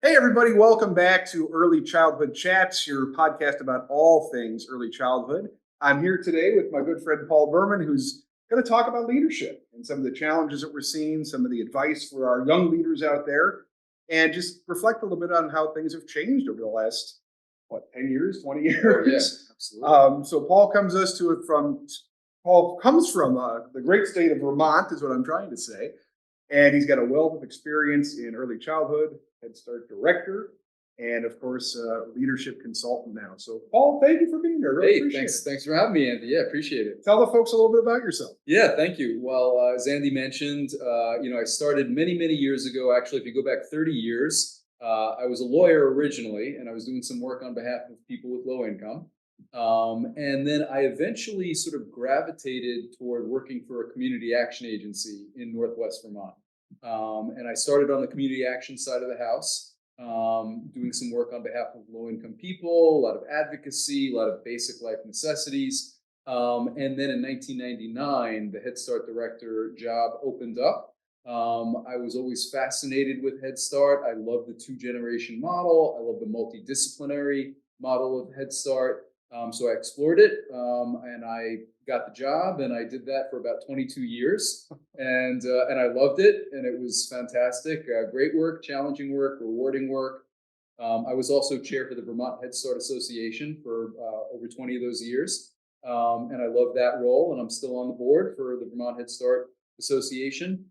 Hey, everybody, welcome back to Early Childhood Chats, your podcast about all things early childhood. I'm here today with my good friend Paul Berman, who's going to talk about leadership and some of the challenges that we're seeing, some of the advice for our young leaders out there, and just reflect a little bit on how things have changed over the last, 10 years, 20 Oh, yeah, years. absolutely. So Paul Paul comes from the great state of Vermont, is what I'm trying to say. And he's got a wealth of experience in early childhood, Head Start director, and of course, leadership consultant now. So, Paul, thank you for being here. Really Hey, appreciate thanks. it. Thanks for having me, Andy. Yeah, appreciate it. Tell the folks a little bit about yourself. Yeah, thank you. Well, as Andy mentioned, I started many years ago. Actually, if you go back 30 years, I was a lawyer originally, and I was doing some work on behalf of people with low income. And then I eventually sort of gravitated toward working for a community action agency in Northwest Vermont. And I started on the community action side of the house, doing some work on behalf of low-income people, a lot of advocacy, a lot of basic life necessities. And then in 1999, the Head Start director job opened up. I was always fascinated with Head Start. I love the two-generation model. I love the multidisciplinary model of Head Start. So I explored it, and I got the job, and I did that for about 22 years, and I loved it, and it was fantastic. Great work, challenging work, rewarding work. I was also chair for the Vermont Head Start Association for over 20 of those years, and I love that role. And I'm still on the board for the Vermont Head Start Association.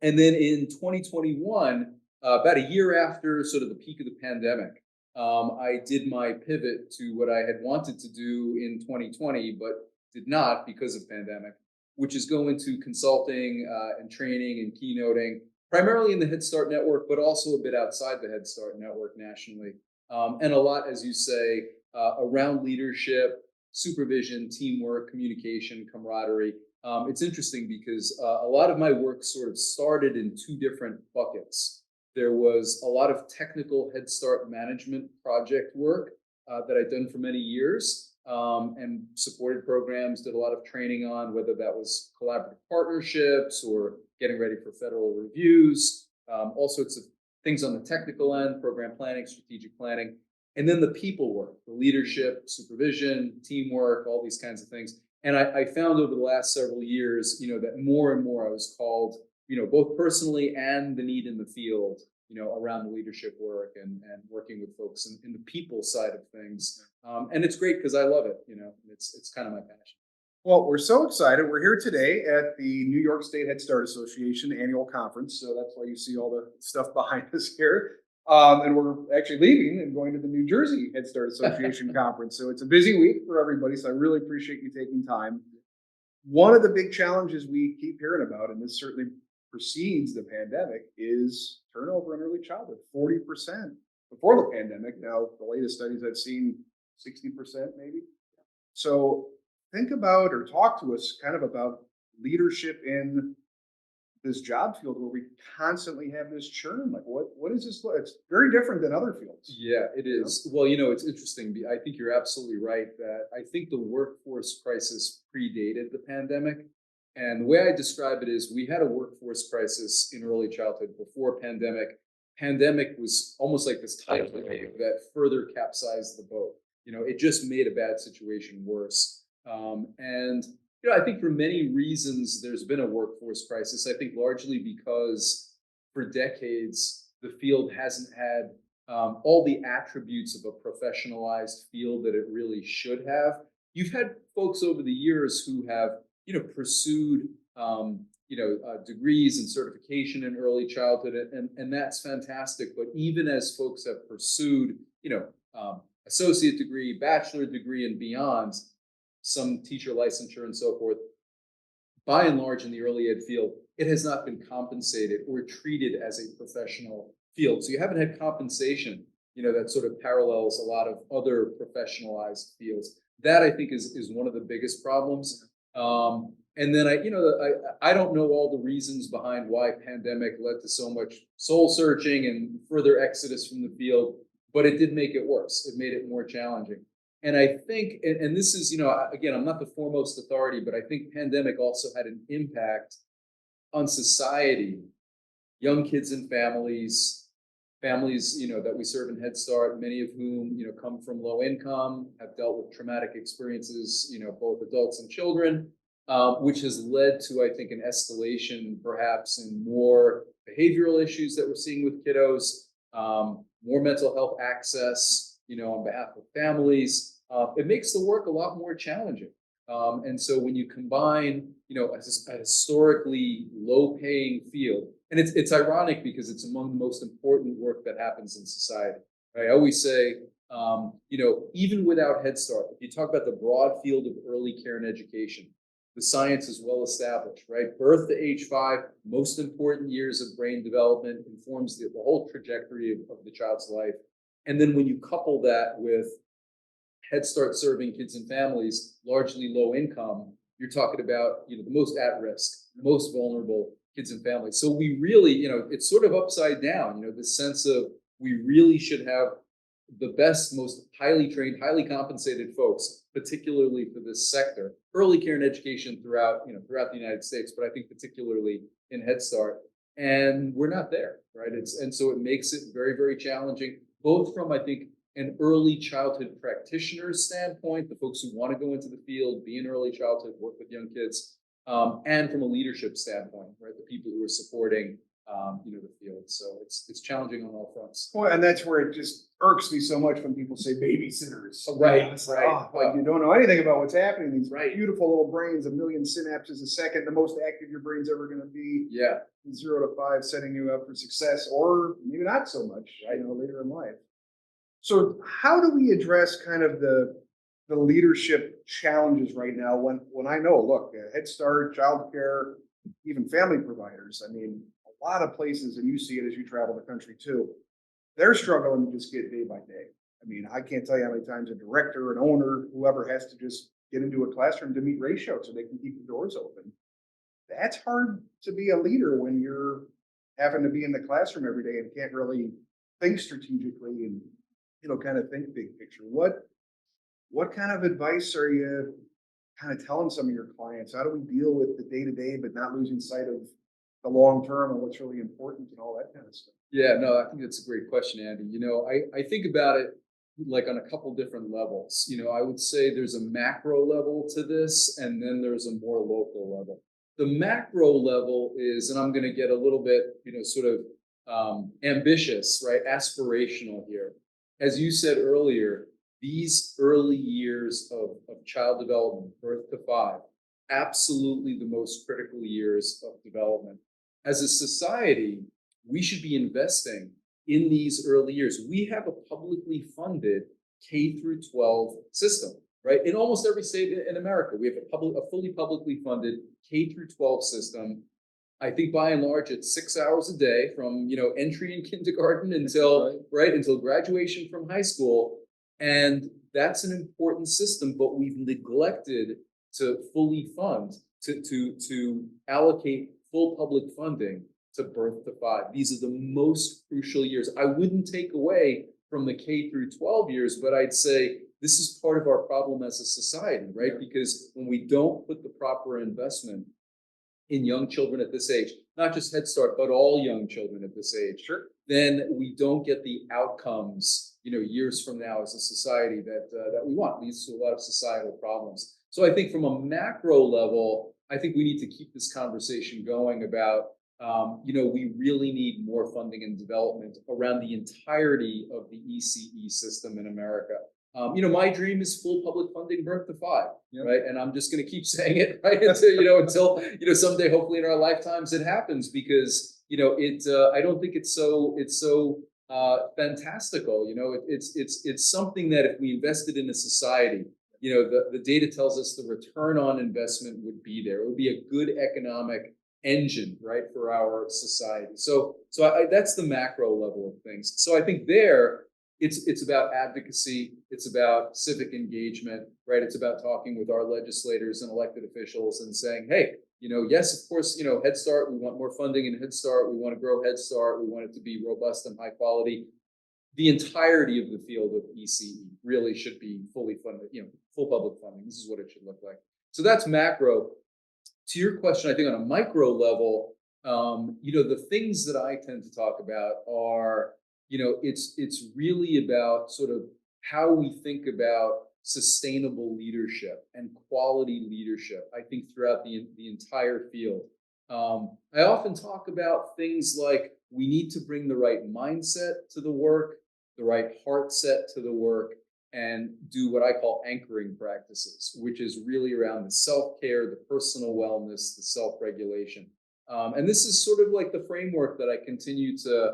And then in 2021, about a year after sort of the peak of the pandemic, I did my pivot to what I had wanted to do in 2020, but did not because of pandemic, which is go into consulting and training and keynoting, primarily in the Head Start network, but also a bit outside the Head Start network nationally. And a lot, as you say, around leadership, supervision, teamwork, communication, camaraderie. It's interesting because a lot of my work sort of started in two different buckets. There was a lot of technical Head Start management project work that I'd done for many years, and supported programs, did a lot of training on whether that was collaborative partnerships or getting ready for federal reviews, all sorts of things on the technical end, program planning, strategic planning. And then the people work, the leadership, supervision, teamwork, all these kinds of things. And I found over the last several years, that more and more I was called, both personally and the need in the field, around the leadership work and working with folks in the people side of things. And it's great because I love it, it's kind of my passion. Well, we're so excited. We're here today at the New York State Head Start Association annual conference. So that's why you see all the stuff behind us here. And we're actually leaving and going to the New Jersey Head Start Association conference. So it's a busy week for everybody. So I really appreciate you taking time. One of the big challenges we keep hearing about, and this certainly precedes the pandemic, is turnover in early childhood. 40% before the pandemic. Now, the latest studies I've seen, 60% maybe. So think about or talk to us kind of about leadership in this job field where we constantly have this churn. Like, what is this? It's very different than other fields. Yeah, it is. Well, it's interesting. I think you're absolutely right that I think the workforce crisis predated the pandemic. And the way I describe it is we had a workforce crisis in early childhood before pandemic. Pandemic was almost like this tidal wave that further capsized the boat. It just made a bad situation worse. And I think for many reasons, there's been a workforce crisis. I think largely because for decades, the field hasn't had all the attributes of a professionalized field that it really should have. You've had folks over the years who have, pursued, degrees and certification in early childhood, and that's fantastic. But even as folks have pursued, associate degree, bachelor degree, and beyond, some teacher licensure and so forth, by and large in the early ed field, it has not been compensated or treated as a professional field. So you haven't had compensation, that sort of parallels a lot of other professionalized fields. That I think is one of the biggest problems. And then I don't know all the reasons behind why pandemic led to so much soul searching and further exodus from the field, but it did make it worse. It made it more challenging. And I think, and this is, again, I'm not the foremost authority, but I think pandemic also had an impact on society, young kids and families, families, that we serve in Head Start, many of whom, come from low income, have dealt with traumatic experiences, both adults and children, which has led to, I think, an escalation perhaps in more behavioral issues that we're seeing with kiddos, more mental health access, on behalf of families. It makes the work a lot more challenging. And so when you combine, a historically low-paying field, and it's ironic because it's among the most important work that happens in society. Right? I always say, even without Head Start, if you talk about the broad field of early care and education, the science is well established, right? Birth to age 5, most important years of brain development, informs the whole trajectory of the child's life. And then when you couple that with Head Start serving kids and families, largely low income, you're talking about, the most at risk, most vulnerable kids and families. So we really, it's sort of upside down, the sense of we really should have the best, most highly trained, highly compensated folks, particularly for this sector, early care and education throughout the United States, but I think particularly in Head Start. And we're not there, right? And so it makes it very, very challenging, both from, I think, an early childhood practitioner standpoint, the folks who want to go into the field, be in early childhood, work with young kids, and from a leadership standpoint, right, the people who are supporting, the field. So it's challenging on all fronts. Well, and that's where it just irks me so much when people say babysitters. Right, It's right. like you don't know anything about what's happening. These Right. beautiful little brains, a million synapses a second, the most active your brain's ever going to be. Yeah. 0 to 5, setting you up for success, or maybe not so much, Right. later in life. So how do we address kind of the leadership challenges right now when I know, look, Head Start, childcare, even family providers, I mean, a lot of places, and you see it as you travel the country too, they're struggling to just get day by day. I mean, I can't tell you how many times a director, an owner, whoever has to just get into a classroom to meet ratio so they can keep the doors open. That's hard to be a leader when you're having to be in the classroom every day and can't really think strategically and kind of think big picture. What kind of advice are you kind of telling some of your clients? How do we deal with the day to day, but not losing sight of the long term and what's really important and all that kind of stuff? Yeah, no, I think that's a great question, Andy. I think about it like on a couple different levels. I would say there's a macro level to this, and then there's a more local level. The macro level is, and I'm going to get a little bit, sort of ambitious, right? Aspirational here. As you said earlier, these early years of child development, birth to 5, absolutely the most critical years of development. As a society, we should be investing in these early years. We have a publicly funded K through 12 system, right? In almost every state in America, we have a fully publicly funded K through 12 system. I think by and large, it's 6 hours a day from entry in kindergarten until graduation from high school, and that's an important system. But we've neglected to fully fund, to allocate full public funding to birth to 5. These are the most crucial years. I wouldn't take away from the K through 12 years, but I'd say this is part of our problem as a society, right? Yeah. Because when we don't put the proper investment in young children at this age, not just Head Start, but all young children at this age, Sure. then we don't get the outcomes, years from now as a society that we want. It leads to a lot of societal problems. So I think from a macro level, I think we need to keep this conversation going about, we really need more funding and development around the entirety of the ECE system in America. My dream is full public funding birth to 5, yep. Right? And I'm just going to keep saying it, right? Until someday, hopefully in our lifetimes, it happens, because, I don't think it's so fantastical. It's something that if we invested in a society, the data tells us the return on investment would be there. It would be a good economic engine, right, for our society. So that's the macro level of things. So I think there, it's about advocacy, it's about civic engagement, right? It's about talking with our legislators and elected officials and saying, hey, yes, of course, Head Start, we want more funding in Head Start, we want to grow Head Start, we want it to be robust and high quality. The entirety of the field of ECE really should be fully funded, full public funding. This is what it should look like. So that's macro. To your question, I think on a micro level, the things that I tend to talk about are, it's really about sort of how we think about sustainable leadership and quality leadership. I think throughout the entire field. I often talk about things like we need to bring the right mindset to the work, the right heart set to the work, and do what I call anchoring practices, which is really around the self care, the personal wellness, the self regulation. And this is sort of like the framework that I continue to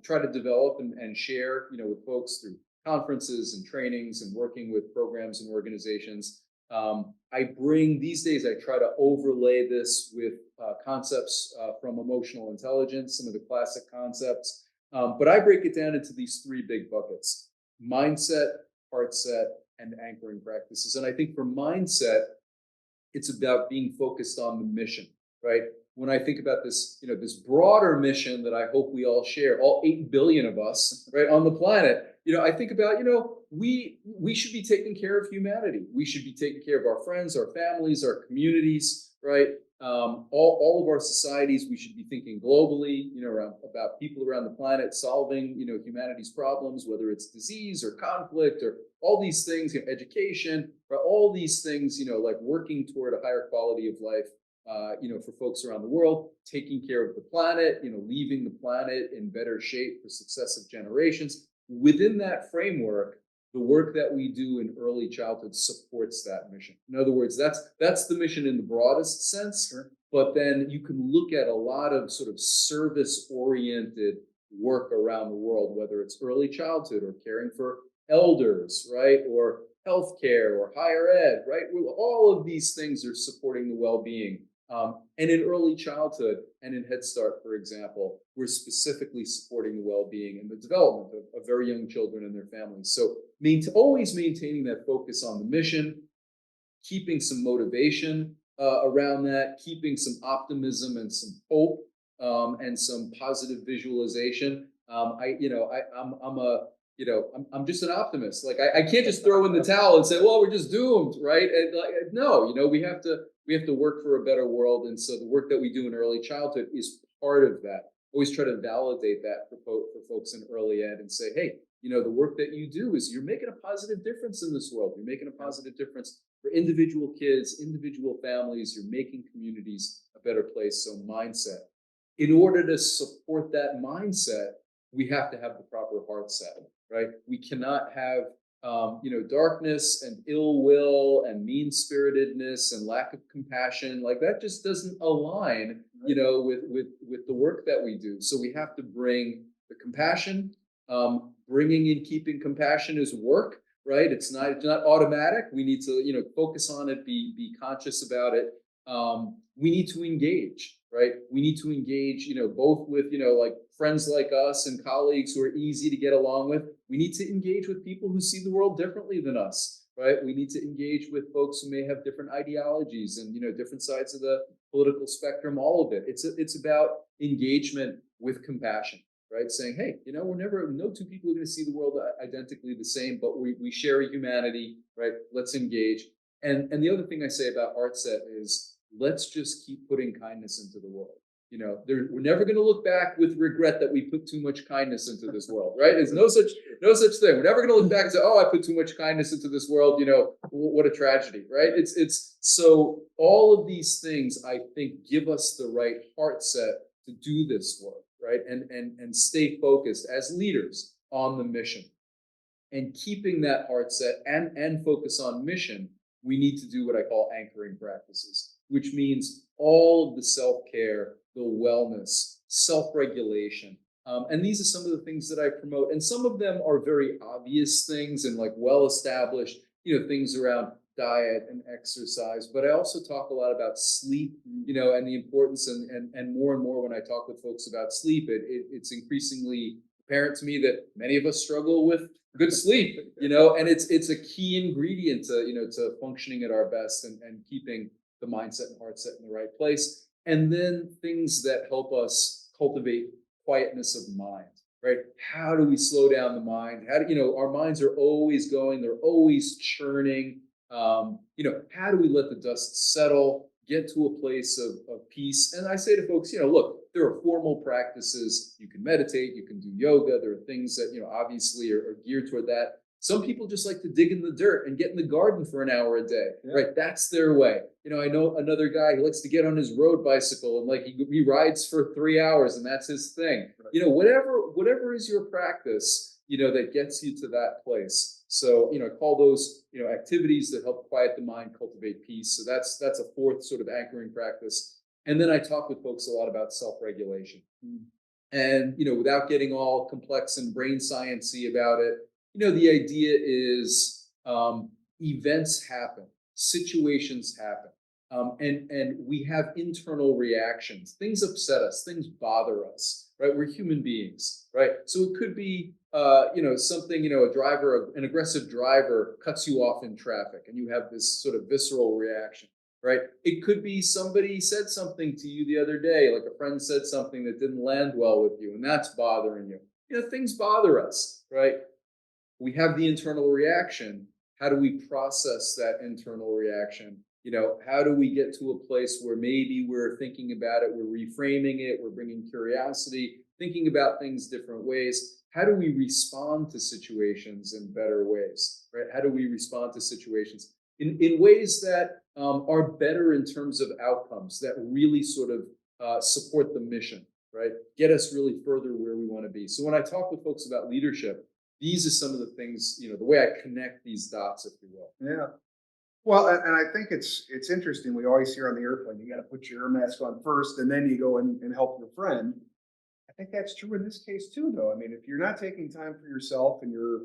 try to develop and share, with folks through conferences and trainings and working with programs and organizations. I bring these days, I try to overlay this with concepts from emotional intelligence, some of the classic concepts. But I break it down into these three big buckets: mindset, heart set, and anchoring practices. And I think for mindset, it's about being focused on the mission, right? When I think about this, this broader mission that I hope we all share, all 8 billion of us, right, on the planet, I think about, we should be taking care of humanity. We should be taking care of our friends, our families, our communities, right? All of our societies, we should be thinking globally, about people around the planet solving, humanity's problems, whether it's disease or conflict or all these things, education, right? All these things, like working toward a higher quality of life, for folks around the world, taking care of the planet, leaving the planet in better shape for successive generations. Within that framework, the work that we do in early childhood supports that mission. In other words, that's the mission in the broadest sense. Sure. But then you can look at a lot of sort of service-oriented work around the world, whether it's early childhood or caring for elders, right, or healthcare or higher ed, right? Well, all of these things are supporting the well-being. And in early childhood and in Head Start, for example, we're specifically supporting the well-being and the development of very young children and their families. So always maintaining that focus on the mission, keeping some motivation around that, keeping some optimism and some hope, and some positive visualization. I'm just an optimist. Like I can't just throw in the towel and say, well, we're just doomed, right? And no, we have to work for a better world. And so the work that we do in early childhood is part of that. Always try to validate that for folks in early ed and say, hey, the work that you do is you're making a positive difference in this world. You're making a positive difference for individual kids, individual families. You're making communities a better place. So mindset. In order to support that mindset, we have to have the proper heart set, right? We cannot have darkness and ill will and mean-spiritedness and lack of compassion. Like that just doesn't align, with the work that we do. So we have to bring the compassion. Bringing in keeping compassion is work, right? It's not automatic. We need to focus on it, be conscious about it. We need to engage, right? We need to engage, both with like friends like us and colleagues who are easy to get along with. We need to engage with people who see the world differently than us, right? We need to engage with folks who may have different ideologies and different sides of the political spectrum. All of it. It's about engagement with compassion, right? Saying, hey, no two people are going to see the world identically the same, but we share a humanity, right? Let's engage. And the other thing I say about heart set is let's just keep putting kindness into the world. We're never going to look back with regret that we put too much kindness into this world, right? There's no such thing. We're never going to look back and say, oh, I put too much kindness into this world. What a tragedy, right? It's so all of these things I think give us the right heart set to do this work, right? And stay focused as leaders on the mission. And keeping that heart set and focus on mission, we need to do what I call anchoring practices, which means all of the self-care, the wellness, self-regulation. And these are some of the things that I promote. And some of them are very obvious things and like well-established, things around diet and exercise. But I also talk a lot about sleep, and the importance and more when I talk with folks about sleep, it's increasingly apparent to me that many of us struggle with good sleep, and it's a key ingredient to functioning at our best and keeping the mindset and heart set in the right place. And then things that help us cultivate quietness of mind, right? How do we slow down the mind? How do our minds are always going, they're always churning. How do we let the dust settle? get to a place of peace. And I say to folks, look, there are formal practices. You can meditate, you can do yoga. There are things that, obviously are geared toward that. Some people just like to dig in the dirt and get in the garden for an hour a day, right? That's their way. I know another guy who likes to get on his road bicycle and like he rides for 3 hours and that's his thing. Right. Whatever is your practice, that gets you to that place. So, I call those, activities that help quiet the mind, cultivate peace. So that's a fourth sort of anchoring practice. And then I talk with folks a lot about self-regulation. And, without getting all complex and brain sciencey about it, the idea is events happen, situations happen, and we have internal reactions. Things upset us, things bother us, right? We're human beings, right? So it could be, something, an aggressive driver cuts you off in traffic, and you have this sort of visceral reaction, right? It could be somebody said something to you the other day, like a friend said something that didn't land well with you, and that's bothering you. Things bother us, right? We have the internal reaction. How do we process that internal reaction? How do we get to a place where maybe we're thinking about it, we're reframing it, we're bringing curiosity, thinking about things different ways? How do we respond to situations in better ways, right? How do we respond to situations in ways that are better in terms of outcomes, that really sort of support the mission, right? Get us really further where we want to be. So when I talk with folks about leadership, these are some of the things, the way I connect these dots, if you will. Yeah. Well, and I think it's interesting. We always hear on the airplane, you got to put your air mask on first, and then you go and help your friend. I think that's true in this case too, though. I mean, if you're not taking time for yourself and you're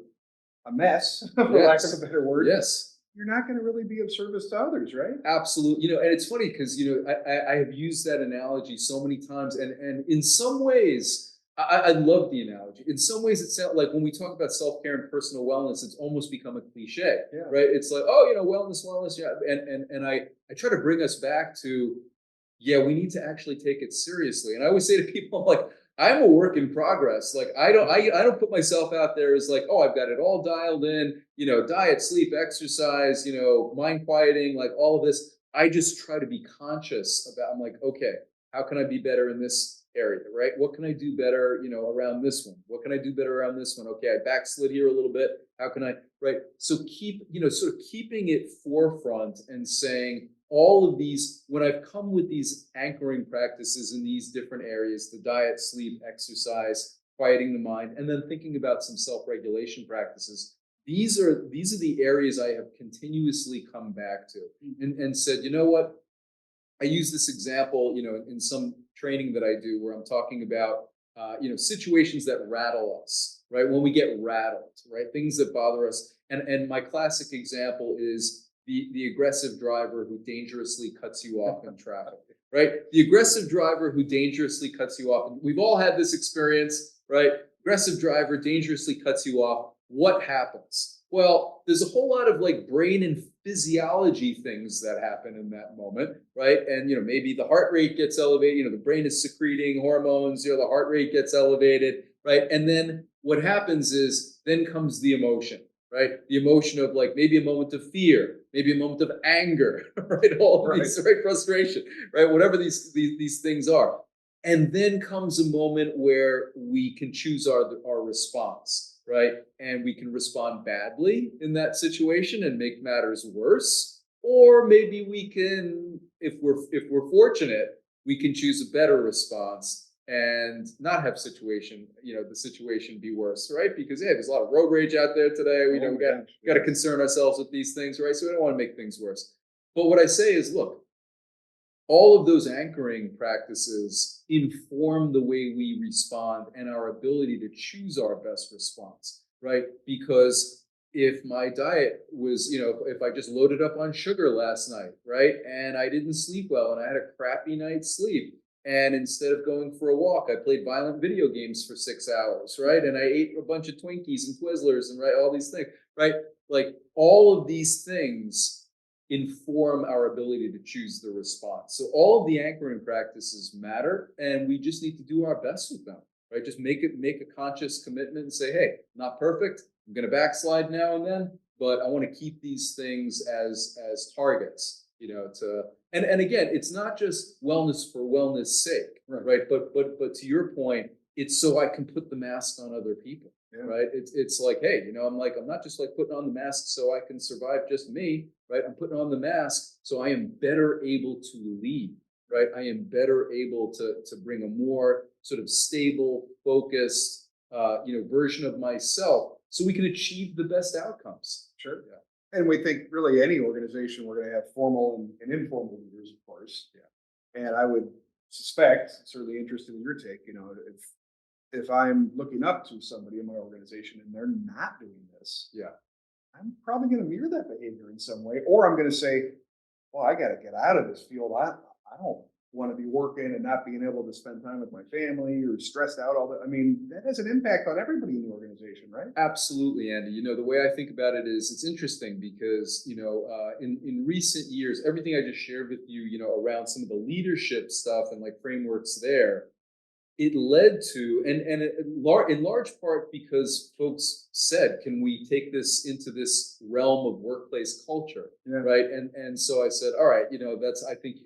a mess, for lack of a better word, yes, you're not going to really be of service to others, right? Absolutely. And it's funny because I have used that analogy so many times, and in some ways, I love the analogy. In some ways, it sounds like when we talk about self-care and personal wellness, it's almost become a cliche, right? It's like, oh, wellness, yeah. And I try to bring us back to, yeah, we need to actually take it seriously. And I always say to people, like, I'm a work in progress. Like, I don't put myself out there as like, oh, I've got it all dialed in, diet, sleep, exercise, mind quieting, like all of this. I just try to be conscious about, I'm like, okay, how can I be better in this area, right? What can I do better, around this one? What can I do better around this one? Okay, I backslid here a little bit. How can I, right? So keep, sort of keeping it forefront and saying all of these, when I've come with these anchoring practices in these different areas, the diet, sleep, exercise, quieting the mind, and then thinking about some self-regulation practices, these are the areas I have continuously come back to and said, you know what? I use this example, in some training that I do where I'm talking about, situations that rattle us, right? When we get rattled, right? Things that bother us. And my classic example is the aggressive driver who dangerously cuts you off in traffic, right? The aggressive driver who dangerously cuts you off. We've all had this experience, right? Aggressive driver dangerously cuts you off. What happens? Well, there's a whole lot of like brain and physiology things that happen in that moment, right? And maybe the heart rate gets elevated, the brain is secreting hormones, the heart rate gets elevated, right? And then what happens is then comes the emotion, right? The emotion of like maybe a moment of fear, maybe a moment of anger, right? All of these, right? Frustration, right? Whatever these things are. And then comes a moment where we can choose our response, right? And we can respond badly in that situation and make matters worse. Or maybe we can, if we're fortunate, we can choose a better response and not have the situation be worse, right? Because there's a lot of road rage out there today. We got to concern ourselves with these things, right? So we don't want to make things worse. But what I say is, look, all of those anchoring practices inform the way we respond and our ability to choose our best response, right? Because if my diet was, if I just loaded up on sugar last night, right, and I didn't sleep well and I had a crappy night's sleep, and instead of going for a walk, I played violent video games for 6 hours, right, and I ate a bunch of Twinkies and Twizzlers and all these things, right? Like all of these things inform our ability to choose the response. So all of the anchoring practices matter, and we just need to do our best with them, right? Just make a conscious commitment and say, hey, not perfect. I'm going to backslide now and then, but I want to keep these things as targets. And again, it's not just wellness for wellness sake, right? But to your point, it's so I can put the mask on other people, Yeah. right? It's like, hey, I'm not just like putting on the mask so I can survive just me, right? I'm putting on the mask so I am better able to lead, right? I am better able to bring a more sort of stable, focused, version of myself, so we can achieve the best outcomes. Sure. Yeah. And we think really any organization, we're going to have formal and informal leaders, of course. Yeah. And I would suspect, certainly interested in your take, if I'm looking up to somebody in my organization and they're not doing this, Yeah. I'm probably going to mirror that behavior in some way, or I'm going to say, well, I got to get out of this field. I don't want to be working and not being able to spend time with my family or stressed out all that. I mean, that has an impact on everybody in the organization, right? Absolutely, Andy. The way I think about it is it's interesting because, in recent years, everything I just shared with you, around some of the leadership stuff and like frameworks there, it led to, in large part because folks said, can we take this into this realm of workplace culture? Yeah. Right. And so I said, all right, I think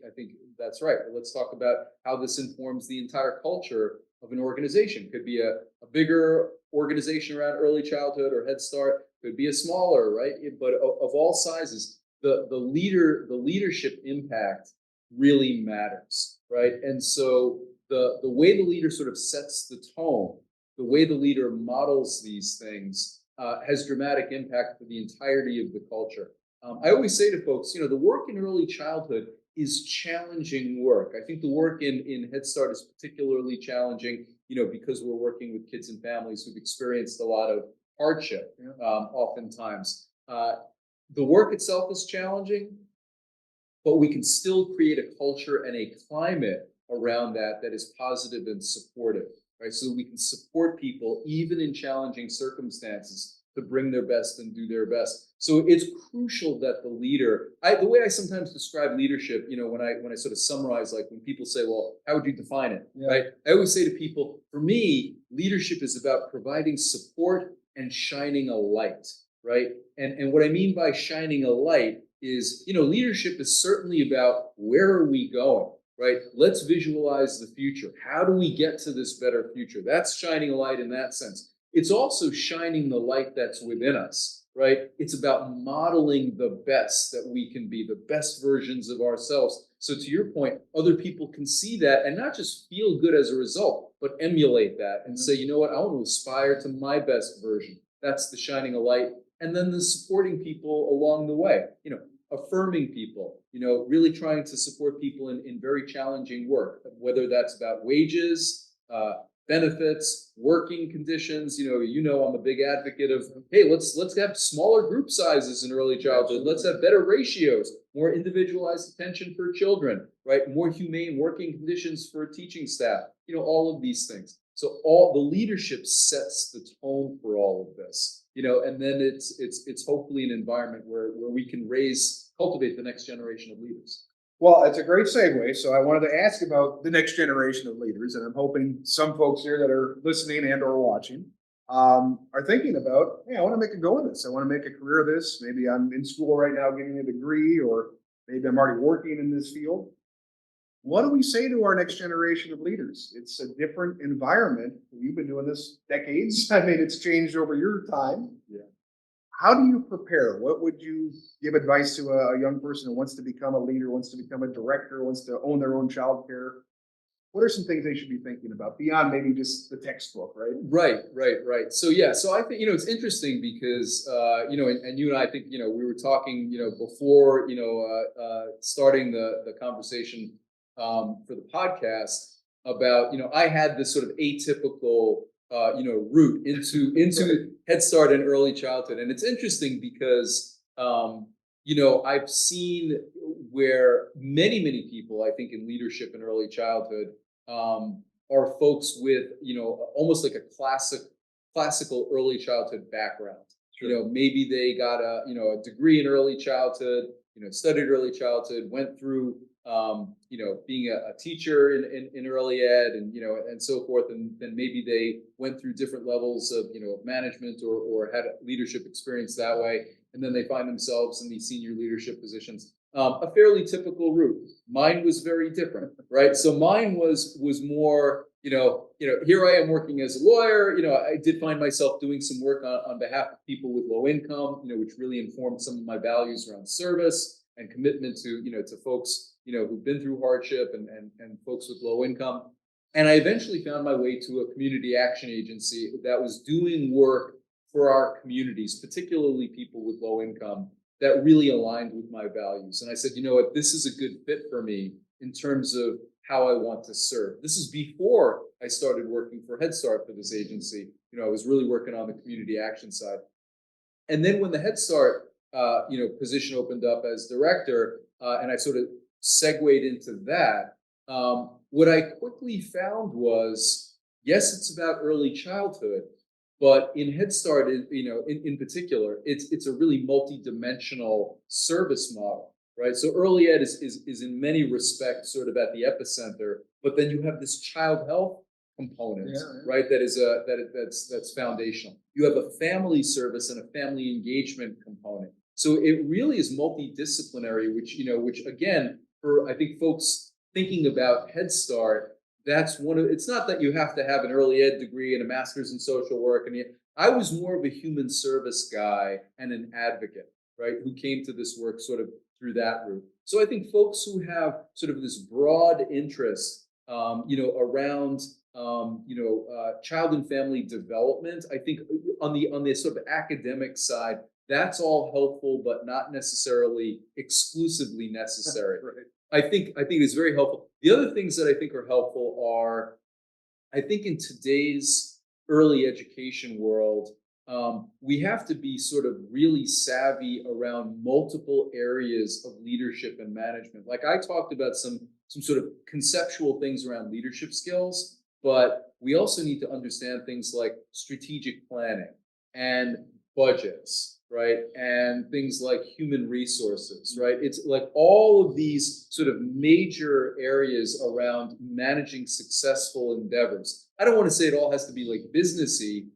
that's right. Let's talk about how this informs the entire culture of an organization. Could be a bigger organization around early childhood or Head Start, could be a smaller, right? But of all sizes, the leadership impact really matters, right? And so the way the leader sort of sets the tone, the way the leader models these things, has dramatic impact for the entirety of the culture. I always say to folks, the work in early childhood is challenging work. I think the work in Head Start is particularly challenging, because we're working with kids and families who've experienced a lot of hardship, oftentimes. The work itself is challenging, but we can still create a culture and a climate around that is positive and supportive, right? So we can support people even in challenging circumstances to bring their best and do their best. So it's crucial that the leader, the way I sometimes describe leadership, when I sort of summarize, like when people say, well, how would you define it? Yeah. Right? I always say to people, for me, leadership is about providing support and shining a light, right? And what I mean by shining a light is, leadership is certainly about where are we going, right? Let's visualize the future. How do we get to this better future? That's shining a light in that sense. It's also shining the light that's within us, right? It's about modeling the best that we can be, the best versions of ourselves. So to your point, other people can see that and not just feel good as a result, but emulate that and say, you know what, I want to aspire to my best version. That's the shining a light. And then the supporting people along the way, affirming people, really trying to support people in very challenging work, whether that's about wages, benefits, working conditions. I'm a big advocate of, hey, let's have smaller group sizes in early childhood. Let's have better ratios, more individualized attention for children, right? More humane working conditions for teaching staff. All of these things. So all the leadership sets the tone for all of this, and then it's hopefully an environment where we can cultivate the next generation of leaders. Well, it's a great segue. So I wanted to ask about the next generation of leaders, and I'm hoping some folks here that are listening and or watching are thinking about, hey, I want to make a go of this. I want to make a career of this. Maybe I'm in school right now getting a degree, or maybe I'm already working in this field. What do we say to our next generation of leaders? It's a different environment. You've been doing this decades. I mean, it's changed over your time. Yeah. How do you prepare? What would you give advice to a young person who wants to become a leader, wants to become a director, wants to own their own childcare? What are some things they should be thinking about beyond maybe just the textbook, right? Right. So I think it's interesting because and you and I think we were talking before starting the conversation for the podcast about I had this sort of atypical route into Head Start and early childhood, and it's interesting because I've seen where many people I think in leadership in early childhood are folks with almost like a classical early childhood background. Sure. Maybe they got a degree in early childhood, studied early childhood, went through being a teacher in early ed, and so forth, and then maybe they went through different levels of management or had leadership experience that way, and then they find themselves in these senior leadership positions. a fairly typical route. Mine was very different, right? So mine was more, here I am working as a lawyer. I did find myself doing some work on behalf of people with low income, which really informed some of my values around service and commitment to folks, who've been through hardship and folks with low income. And I eventually found my way to a community action agency that was doing work for our communities, particularly people with low income, that really aligned with my values. And I said, you know what, this is a good fit for me in terms of how I want to serve. This is before I started working for Head Start for this agency. I was really working on the community action side. And then when the Head Start, position opened up as director, and I sort of segued into that, what I quickly found was, yes, it's about early childhood, but in Head Start, in particular, it's a really multi-dimensional service model, right? So early ed is in many respects sort of at the epicenter, but then you have this child health component, right? That's foundational. You have a family service and a family engagement component. So it really is multidisciplinary, which again, for I think folks thinking about Head Start, it's not that you have to have an early ed degree and a master's in social work. I was more of a human service guy and an advocate, right? Who came to this work sort of through that route. So I think folks who have sort of this broad interest, around, child and family development, I think on the sort of academic side, that's all helpful, but not necessarily exclusively necessary. Right. I think it's very helpful. The other things that I think are helpful are, I think in today's early education world, we have to be sort of really savvy around multiple areas of leadership and management. Like I talked about some sort of conceptual things around leadership skills, but we also need to understand things like strategic planning and budgets, right? And things like human resources, right? It's like all of these sort of major areas around managing successful endeavors. I don't want to say it all has to be like businessy,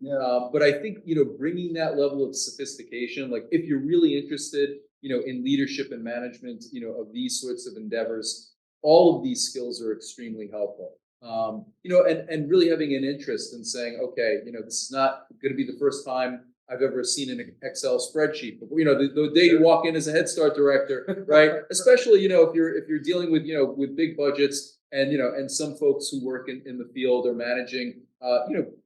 but I think, bringing that level of sophistication, like if you're really interested, in leadership and management, of these sorts of endeavors, all of these skills are extremely helpful. And really having an interest in saying, okay, this is not going to be the first time I've ever seen an Excel spreadsheet. But the day you walk in as a Head Start director, right? Especially if you're dealing with with big budgets and some folks who work in the field are managing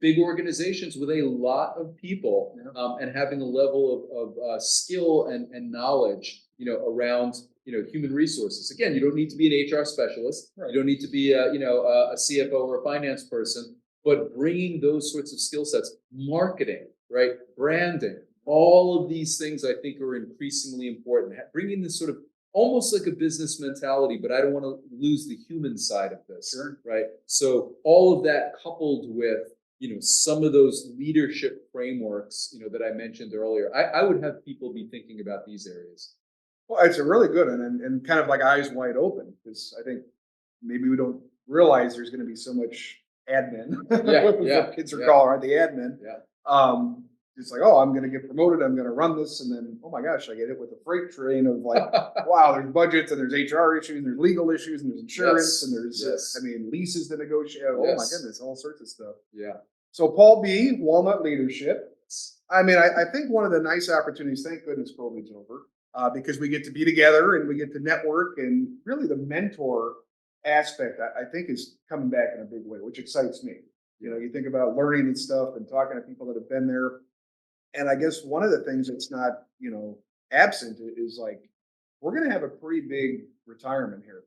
big organizations with a lot of people, and having a level of skill and knowledge around human resources. Again, you don't need to be an HR specialist. Right. You don't need to be a CFO or a finance person, but bringing those sorts of skill sets, marketing, right, branding, all of these things I think are increasingly important. Bringing this sort of almost like a business mentality, but I don't want to lose the human side of this, right? So all of that coupled with some of those leadership frameworks that I mentioned earlier, I would have people be thinking about these areas. Well, it's a really good one, and kind of like eyes wide open, because I think maybe we don't realize there's going to be so much admin. What kids are calling, right? The admin. It's like, oh, I'm going to get promoted. I'm going to run this. And then, oh my gosh, I get hit with a freight train of like, wow, there's budgets and there's HR issues and there's legal issues and there's insurance and there's, leases to negotiate. Oh my goodness, all sorts of stuff. Yeah. So Paul B, Walnut Leadership. I mean, I think one of the nice opportunities, thank goodness COVID's over, because we get to be together and we get to network, and really the mentor aspect, I think, is coming back in a big way, which excites me. You think about learning and stuff and talking to people that have been there. And I guess one of the things that's not, absent is like, we're going to have a pretty big retirement here.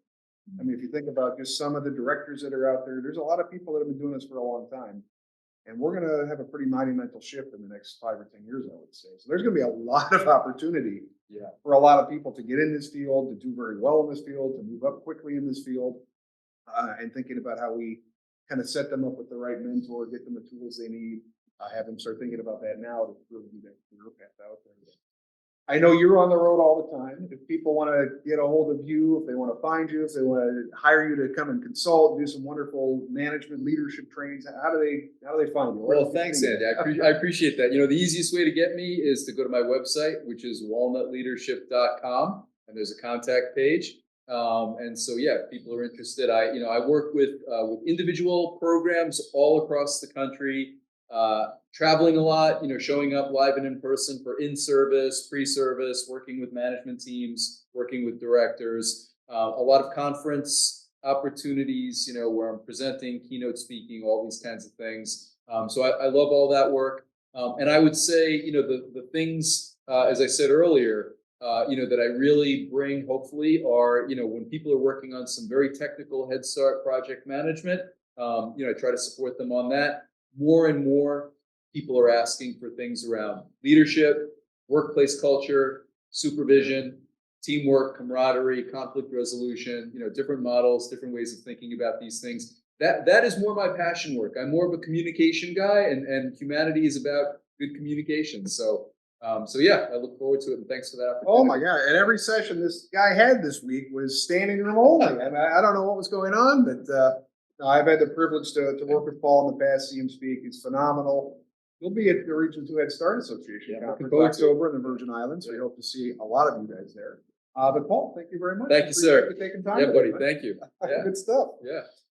I mean, if you think about just some of the directors that are out there, there's a lot of people that have been doing this for a long time. And we're going to have a pretty monumental shift in the next 5 or 10 years, I would say. So there's going to be a lot of opportunity for a lot of people to get in this field, to do very well in this field, to move up quickly in this field, and thinking about how we kind of set them up with the right mentor, get them the tools they need, have them start thinking about that now to really be that career path out there. I know you're on the road all the time. If people want to get a hold of you, if they want to find you, if they want to hire you to come and consult, do some wonderful management leadership trainings, how do they find you? Well, thanks, Andy. I appreciate that. The easiest way to get me is to go to my website, which is walnutleadership.com. And and there's a contact page. And so, yeah, if people are interested. I work with individual programs all across the country, traveling a lot, showing up live and in person for in-service, pre-service, working with management teams, working with directors, a lot of conference opportunities, where I'm presenting, keynote speaking, all these kinds of things. So I love all that work. And I would say, the things, as I said earlier, that I really bring, hopefully, are, when people are working on some very technical Head Start project management, I try to support them on that. More and more people are asking for things around leadership, workplace culture, supervision, teamwork, camaraderie, conflict resolution, different models, different ways of thinking about these things. That is more my passion work. I'm more of a communication guy, and humanity is about good communication. So yeah, I look forward to it, and thanks for that opportunity. Oh my God. And every session this guy had this week was standing room only. I mean, I don't know what was going on, but I've had the privilege to work with Paul in the past, see him speak. He's phenomenal. He'll be at the Region 2 Head Start Association conference in October in the Virgin Islands. We hope to see a lot of you guys there. But Paul, thank you very much. Thank you, sir. Appreciate you taking time. Yeah, buddy. Today, Thank you. Yeah. Good stuff. Yeah.